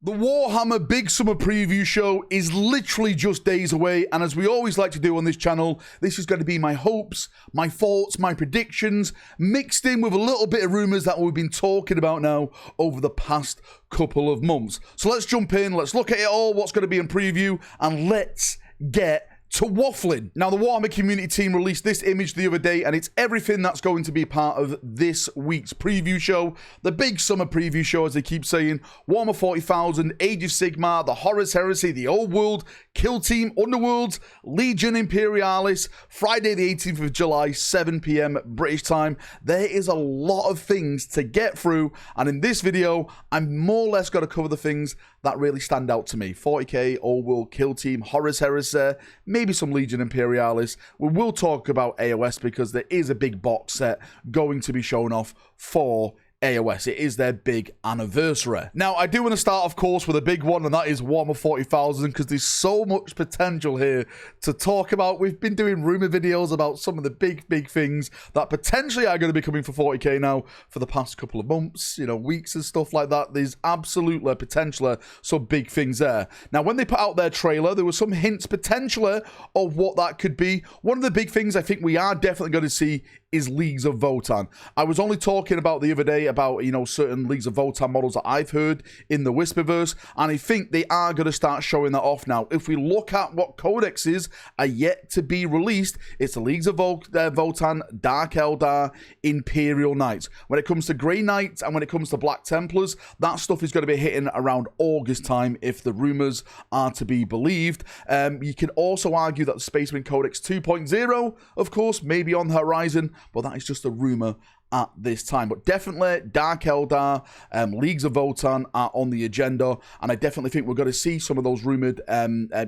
The Warhammer Big Summer Preview Show is literally just days away, and as we always like to do on this channel, this is going to be my hopes, my thoughts, my predictions, mixed in with a little bit of rumours that we've been talking about now over the past couple of months. So let's jump in, let's look at it all, what's going to be in preview, and let's get to waffling. Now, the Warhammer community team released this image the other day, and it's everything that's going to be part of this week's preview show. The big summer preview show, as they keep saying. Warhammer 40,000, Age of Sigmar, the Horus Heresy, the Old World, Kill Team, Underworlds, Legion Imperialis, Friday the 18th of July, 7 PM British time. There is a lot of things to get through, and in this video, I'm more or less going to cover the things that really stand out to me. 40k, Old World, Kill Team, Horus Heresy, maybe some Legion Imperialis. We will talk about AOS because there is a big box set going to be shown off for AOS. It is their big anniversary. Now, I do want to start, of course, with a big one, and that is Warhammer 40,000, because there's so much potential here to talk about. We've been doing rumor videos about some of the big things that potentially are going to be coming for 40k now for the past couple of months, you know, weeks and stuff like that. There's absolutely, potentially, some big things there. Now, when they put out their trailer, there were some hints, potentially, of what that could be. One of the big things I think we are definitely going to see is Leagues of Votann. I was only talking about the other day about, you know, certain Leagues of Votann models that I've heard in the Whisperverse, and I think they are going to start showing that off now. If we look at what codexes are yet to be released, it's the Leagues of Votann, Dark Eldar, Imperial Knights. When it comes to Grey Knights and when it comes to Black Templars, that stuff is going to be hitting around August time if the rumors are to be believed. You can also argue that the Space Marine Codex 2.0, of course, may be on the horizon, but that is just a rumor at this time. But definitely Dark Eldar, Leagues of Votann are on the agenda, and I definitely think we're going to see some of those rumored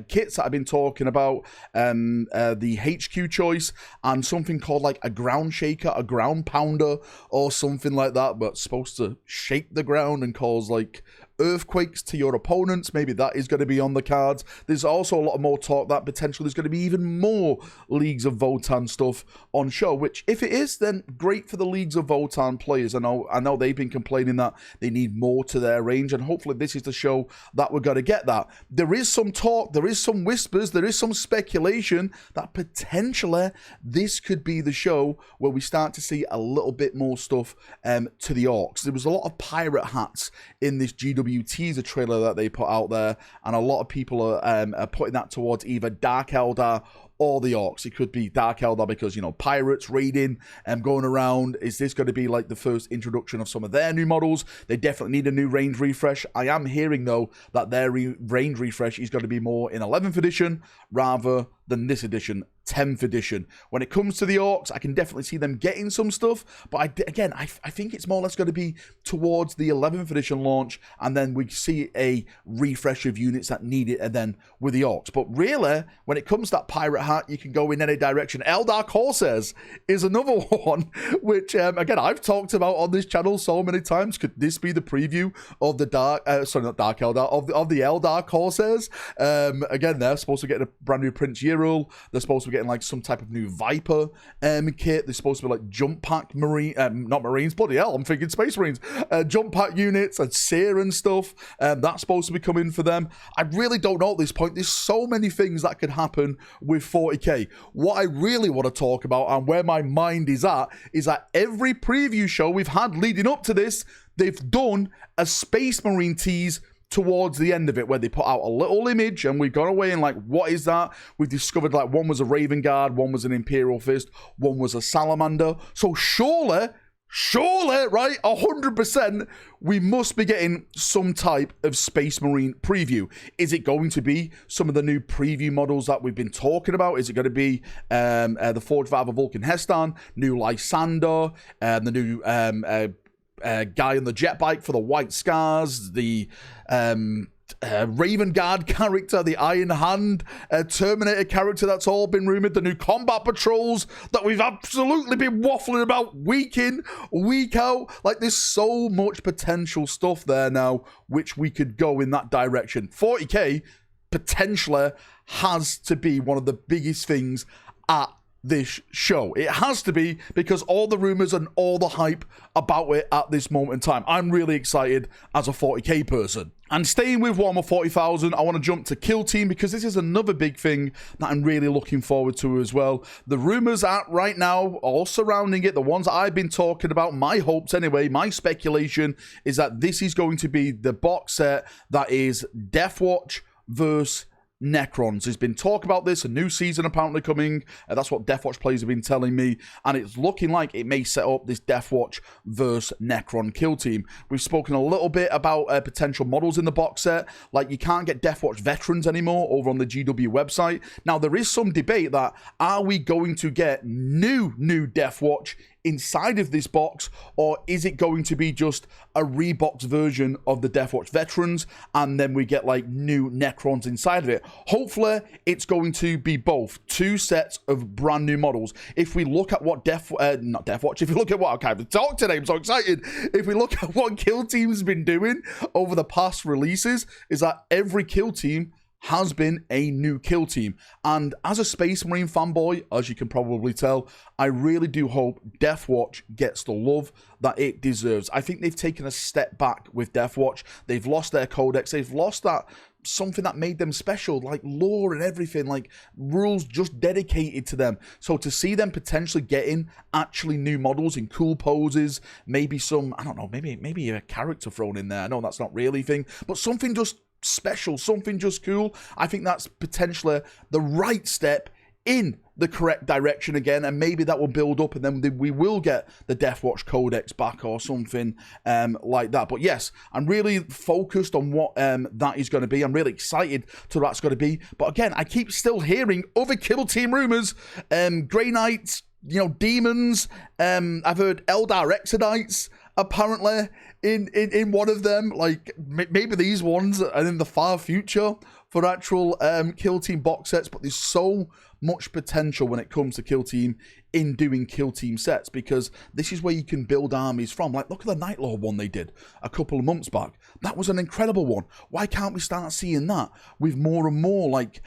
kits that I've been talking about, the HQ choice, and something called like a ground shaker, a ground pounder, or something like that, but supposed to shake the ground and cause like earthquakes to your opponents. Maybe that is going to be on the cards. There's also a lot more talk that potentially there's going to be even more Leagues of Votann stuff on show, which if it is, then great for the Leagues of Votann players. I know they've been complaining that they need more to their range, and hopefully this is the show that we're going to get that. There is some talk, there is some whispers, there is some speculation that potentially this could be the show where we start to see a little bit more stuff to the Orcs. There was a lot of pirate hats in this GW teaser trailer that they put out there, and a lot of people are putting that towards either Dark Eldar or the Orcs. It could be Dark Eldar because, you know, pirates raiding and going around. Is this going to be like the first introduction of some of their new models? They definitely need a new range refresh. I am hearing, though, that their range refresh is going to be more in 11th edition rather than this edition, 10th edition. When it comes to the Orcs, I can definitely see them getting some stuff, but I think it's more or less going to be towards the 11th edition launch, and then we see a refresh of units that need it, and then with the Orcs. But really, when it comes to that pirate hat, you can go in any direction. Eldar Corsairs is another one, which, again, I've talked about on this channel so many times. Could this be the preview of the sorry, not Dark Eldar, of the Eldar Corsairs? Again, they're supposed to get a brand new Prince Year. They're supposed to be getting like some type of new Viper kit. They're supposed to be like jump pack not Marines, bloody hell, I'm thinking Space Marines. Jump pack units and Seer and stuff. That's supposed to be coming for them. I really don't know at this point. There's so many things that could happen with 40k. What I really want to talk about and where my mind is at is that every preview show we've had leading up to this, they've done a Space Marine tease towards the end of it, where they put out a little image and we've gone away and like, what is that? We've discovered like one was a Raven Guard, one was an Imperial Fist, one was a Salamander. So surely, right, 100%, we must be getting some type of Space Marine preview. Is it going to be some of the new preview models that we've been talking about? Is it going to be the Forged Vow of Vulcan Hestan, new Lysander, the new guy on the jet bike for the White Scars, the Raven Guard character, the Iron Hand Terminator character that's all been rumored, the new combat patrols that we've absolutely been waffling about week in, week out. Like, there's so much potential stuff there now, which we could go in that direction. 40k potentially has to be one of the biggest things at this show. It has to be, because all the rumors and all the hype about it at this moment in time. I'm really excited as a 40k person. And staying with Warhammer 40,000, I want to jump to Kill Team, because this is another big thing that I'm really looking forward to as well. The rumors are right now all surrounding it, the ones that I've been talking about, my hopes anyway, my speculation is that this is going to be the box set that is Deathwatch versus Necrons. There's been talk about this, a new season apparently coming. That's what Deathwatch players have been telling me, and it's looking like it may set up this Deathwatch versus Necron kill team. We've spoken a little bit about potential models in the box set, like you can't get Deathwatch veterans anymore over on the GW website. Now there is some debate that, are we going to get new Deathwatch inside of this box, or is it going to be just a rebox version of the Deathwatch veterans, and then we get like new Necrons inside of it? Hopefully it's going to be both, two sets of brand new models. If we look at what if you look at what, I can't even talk today, I'm so excited. If we look at what Kill Team's been doing over the past releases, is that every Kill Team has been a new kill team. And as a Space Marine fanboy, as you can probably tell, I really do hope Deathwatch gets the love that it deserves. I think they've taken a step back with Deathwatch. They've lost their codex. They've lost that something that made them special, like lore and everything, like rules just dedicated to them. So to see them potentially getting actually new models in cool poses, maybe some, I don't know, maybe a character thrown in there. I know that's not really a thing, but something just special, something just cool. I think that's potentially the right step in the correct direction again, and maybe that will build up, and then we will get the Deathwatch Codex back or something like that. But yes, I'm really focused on what that is going to be. I'm really excited to what that's going to be. But again, I keep still hearing other Kill Team rumors, Grey Knights, demons. I've heard Eldar Exodites apparently in one of them. Like maybe these ones are in the far future for actual Kill Team box sets, but there's so much potential when it comes to Kill Team in doing Kill Team sets, because this is where you can build armies from. Like, look at the Night Lord one they did a couple of months back. That was an incredible one. Why can't we start seeing that with more and more, like,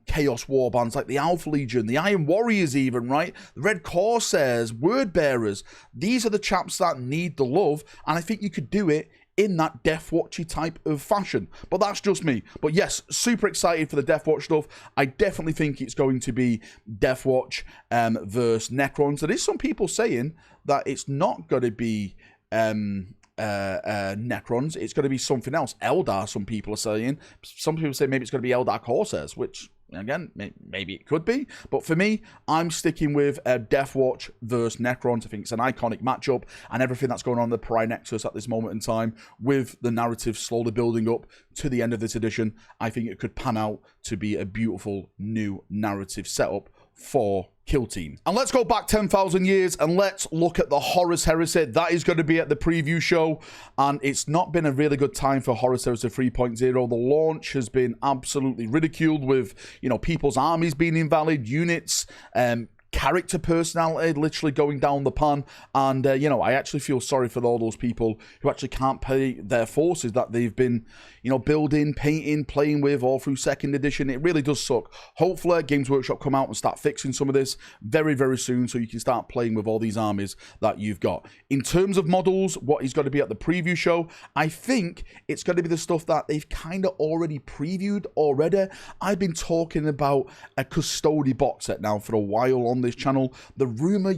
Chaos Warbands, like the Alpha Legion, the Iron Warriors even, right? The Red Corsairs, Word Bearers. These are the chaps that need the love, and I think you could do it in that Deathwatchy type of fashion. But that's just me. But yes, super excited for the Deathwatch stuff. I definitely think it's going to be Deathwatch versus Necrons. There is some people saying that it's not going to be Necrons. It's going to be something else. Eldar, some people are saying. Some people say maybe it's going to be Eldar Corsairs, which, again, maybe it could be. But for me, I'm sticking with Deathwatch versus Necrons. I think it's an iconic matchup, and everything that's going on in the Prime Nexus at this moment in time, with the narrative slowly building up to the end of this edition, I think it could pan out to be a beautiful new narrative setup for Kill Team. And let's go back 10,000 years and let's look at the Horus Heresy. That is going to be at the preview show, and it's not been a really good time for Horus Heresy 3.0. The launch has been absolutely ridiculed with, people's armies being invalid, units, character personality literally going down the pan, and I actually feel sorry for all those people who actually can't pay their forces that they've been building, painting, playing with all through second edition. It really does suck. Hopefully Games Workshop come out and start fixing some of this very, very soon, so you can start playing with all these armies that you've got. In terms of models, what is going to be at the preview show, I think it's going to be the stuff that they've kind of already previewed already. I've been talking about a Custody box set now for a while on this channel. The rumor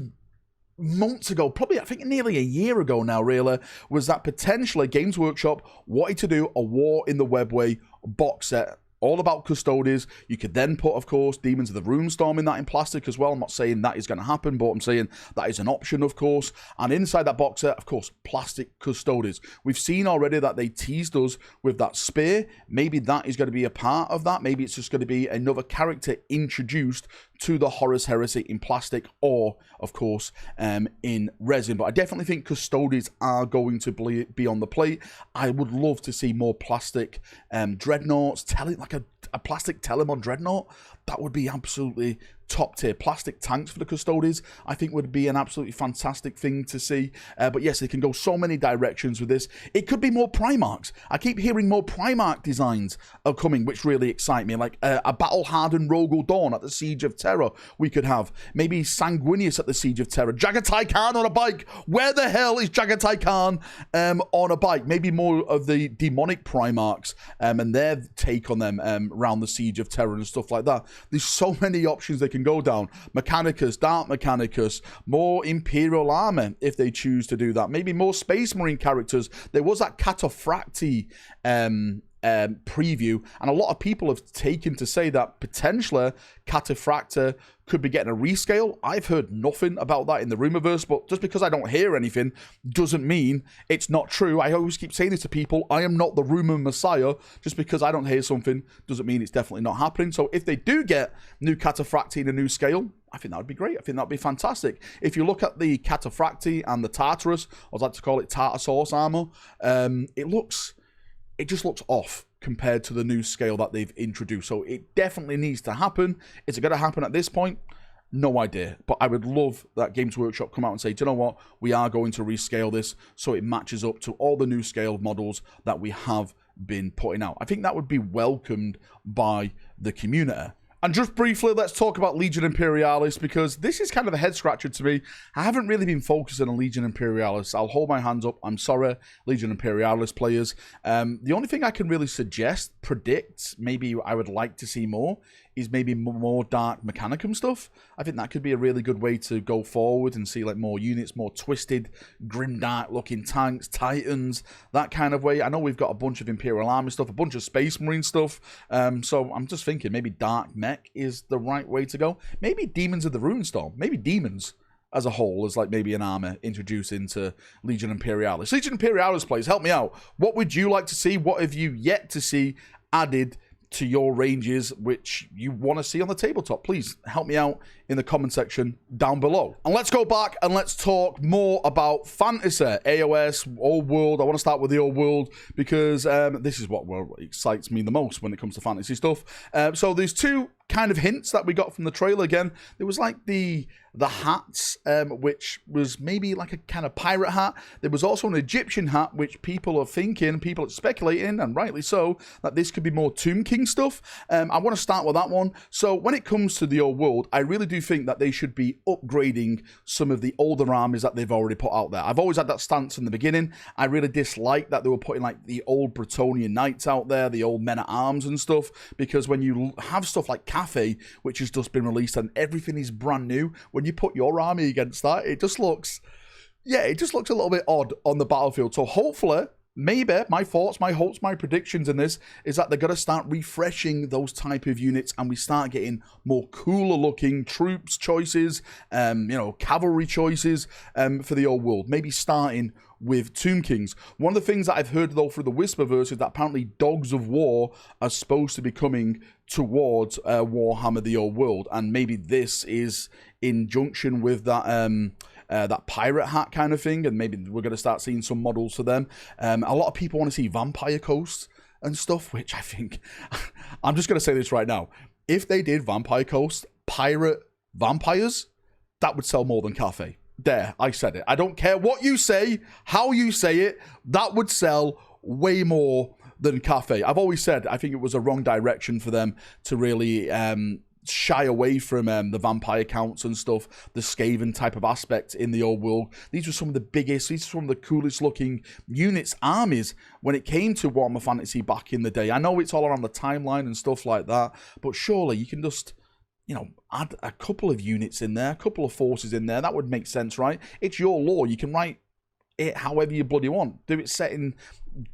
months ago, probably I think nearly a year ago now really, was that potentially Games Workshop wanted to do a War in the Webway box set all about Custodies. You could then put, of course, Demons of the Runestorm in that in plastic as well. I'm not saying that is going to happen, but I'm saying that is an option, of course. And inside that box set, of course, plastic Custodies. We've seen already that they teased us with that spear. Maybe that is going to be a part of that. Maybe it's just going to be another character introduced to the Horus Heresy in plastic, or, of course, in resin. But I definitely think Custodies are going to be on the plate. I would love to see more plastic dreadnoughts, like a plastic Telemon dreadnought. That would be absolutely top tier plastic tanks for the Custodes, I think would be an absolutely fantastic thing to see. But yes, they can go so many directions with this. It could be more Primarchs. I keep hearing more Primarch designs are coming, which really excite me. Like a battle-hardened Rogel Dawn at the Siege of Terror we could have. Maybe Sanguinius at the Siege of Terror. Jagatai Khan on a bike. Where the hell is Jagatai Khan on a bike? Maybe more of the demonic Primarchs and their take on them around the Siege of Terror and stuff like that. There's so many options they can go down. Mechanicus, Dark Mechanicus, more Imperial armor if they choose to do that. Maybe more Space Marine characters. There was that Cataphracti preview, and a lot of people have taken to say that potentially Cataphracta could be getting a rescale. I've heard nothing about that in the rumorverse, but just because I don't hear anything doesn't mean it's not true. I always keep saying this to people. I am not the rumor messiah. Just because I don't hear something doesn't mean it's definitely not happening. So if they do get new Cataphracti in a new scale, I think that would be great. I think that would be fantastic. If you look at the Cataphracti and the Tartarus, I would like to call it Tartar Sauce armor, it just looks off compared to the new scale that they've introduced. So it definitely needs to happen. Is it going to happen at this point? No idea. But I would love that Games Workshop come out and say, do you know what? We are going to rescale this so it matches up to all the new scale models that we have been putting out. I think that would be welcomed by the community. And just briefly, let's talk about Legion Imperialis, because this is kind of a head-scratcher to me. I haven't really been focusing on Legion Imperialis. I'll hold my hands up. I'm sorry, Legion Imperialis players. The only thing I can really suggest, predict, maybe I would like to see more, is maybe more Dark Mechanicum stuff. I think that could be a really good way to go forward and see like more units, more twisted, grimdark looking tanks, Titans, that kind of way. I know we've got a bunch of Imperial Army stuff, a bunch of Space Marine stuff. So I'm just thinking maybe Dark Mech is the right way to go. Maybe Demons of the Runestorm. Maybe Demons as a whole is like maybe an armor introduced into Legion Imperialis. Legion Imperialis players, help me out. What would you like to see? What have you yet to see added to your ranges which you want to see on the tabletop? Please help me out in the comment section down below. And let's go back and let's talk more about fantasy, AOS, old world. I want to start with the old world because this is what excites me the most when it comes to fantasy stuff. So there's two kind of hints that we got from the trailer. Again, there was like the hats, which was maybe like a kind of pirate hat. There was also an Egyptian hat, which people are thinking, people are speculating, and rightly so, that this could be more Tomb King stuff. I want to start with that one. So when it comes to the old world, I really do think that they should be upgrading some of the older armies that they've already put out there. I've always had that stance in the beginning. I really dislike that they were putting like the old Bretonian knights out there, the old men-at-arms and stuff, because when you have stuff like Cafe, which has just been released and everything is brand new, when you put your army against that, it just looks, yeah, it just looks a little bit odd on the battlefield. So hopefully, maybe my thoughts, my hopes, my predictions in this is that they're going to start refreshing those type of units and we start getting more cooler looking troops choices, you know, cavalry choices for the old world. Maybe starting with Tomb Kings. One of the things that I've heard though through the Whisperverse is that apparently Dogs of War are supposed to be coming towards Warhammer the Old World, and maybe this is in junction with that that pirate hat kind of thing, and maybe we're going to start seeing some models for them. A lot of people want to see Vampire Coast and stuff, which I think I'm just going to say this right now. If they did Vampire Coast pirate vampires, that would sell more than Cafe. There, I said it. I don't care what you say, how you say it, that would sell way more than Cafe. I've always said I think it was a wrong direction for them to really shy away from the vampire counts and stuff, the Skaven type of aspect in the old world. These were some of the biggest, these are some of the coolest looking units, armies, when it came to Warhammer Fantasy back in the day. I know it's all around the timeline and stuff like that, but surely you can just, you know, add a couple of units in there, a couple of forces in there. That would make sense, right? It's your lore. You can write it however you bloody want. Do it set in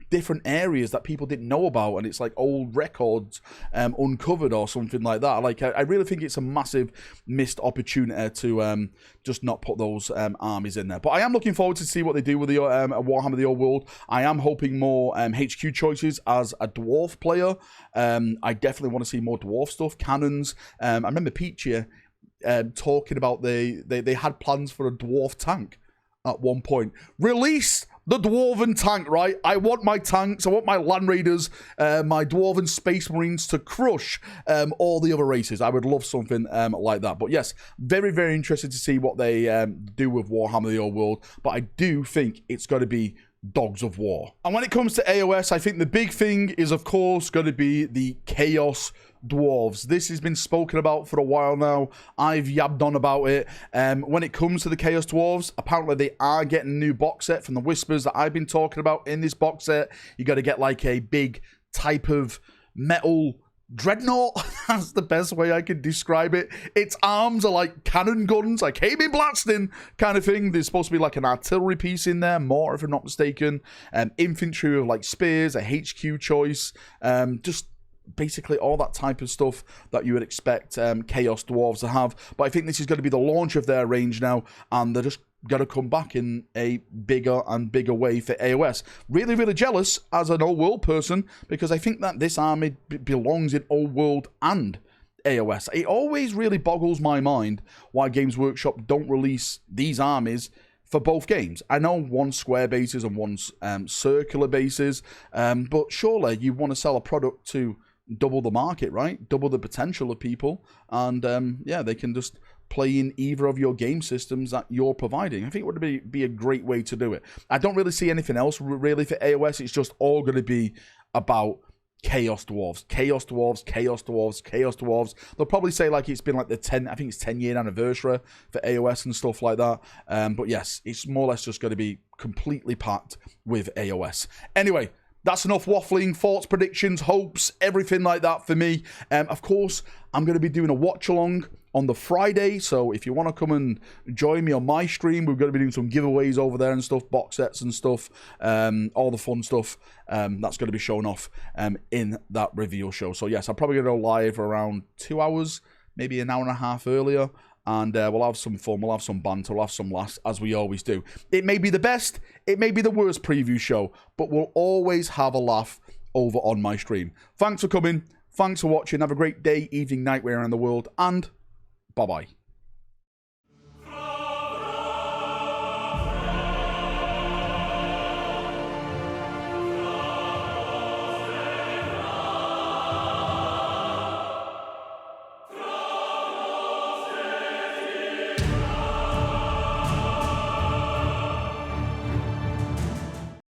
different areas that people didn't know about, and it's like old records uncovered or something like that. Like I really think it's a massive missed opportunity to just not put those armies in there. But I am looking forward to see what they do with the Warhammer the Old World. I am hoping more HQ choices as a dwarf player. I definitely want to see more dwarf stuff, cannons. I remember Peachy talking about they had plans for a dwarf tank at one point. Release the Dwarven tank, right? I want my tanks, I want my Land Raiders, my Dwarven Space Marines to crush all the other races. I would love something like that. But yes, very, very interested to see what they do with Warhammer the Old World. But I do think it's got to be Dogs of War. And when it comes to AOS, I think the big thing is, of course, going to be the Chaos Dwarves. This has been spoken about for a while now. I've yabbed on about it. When it comes to the Chaos Dwarves, apparently they are getting a new box set from the Whispers that I've been talking about. In this box set, you got to get like a big type of metal dreadnought. That's the best way I could describe it. Its arms are like cannon guns, like came in blasting kind of thing. There's supposed to be like an artillery piece in there, more if I'm not mistaken. Infantry with like spears, a HQ choice, just basically all that type of stuff that you would expect Chaos Dwarves to have. But I think this is going to be the launch of their range now, and they're just got to come back in a bigger and bigger way for AOS. Really, really jealous as an Old World person, because I think that this army belongs in Old World and AOS. It always really boggles my mind why Games Workshop don't release these armies for both games. I know one's square bases and one's circular bases, but surely you want to sell a product to double the market, right? Double the potential of people, and yeah, they can just play in either of your game systems that you're providing. I think it would be a great way to do it. I don't really see anything else really for AOS. It's just all going to be about Chaos Dwarves, Chaos Dwarves, Chaos Dwarves, Chaos Dwarves. They'll probably say like it's been like the 10-year anniversary for AOS and stuff like that. But yes, it's more or less just going to be completely packed with AOS. Anyway, that's enough waffling, thoughts, predictions, hopes, everything like that for me. Of course, I'm going to be doing a watch-along on the Friday, so if you want to come and join me on my stream, we're going to be doing some giveaways over there and stuff, box sets and stuff, all the fun stuff that's going to be shown off in that reveal show. So yes, I'm probably going to go live around 2 hours, maybe an hour and a half earlier, and we'll have some fun, we'll have some banter, we'll have some laughs, as we always do. It may be the best, it may be the worst preview show, but we'll always have a laugh over on my stream. Thanks for coming, thanks for watching, have a great day, evening, night, wherever in the world, and bye-bye.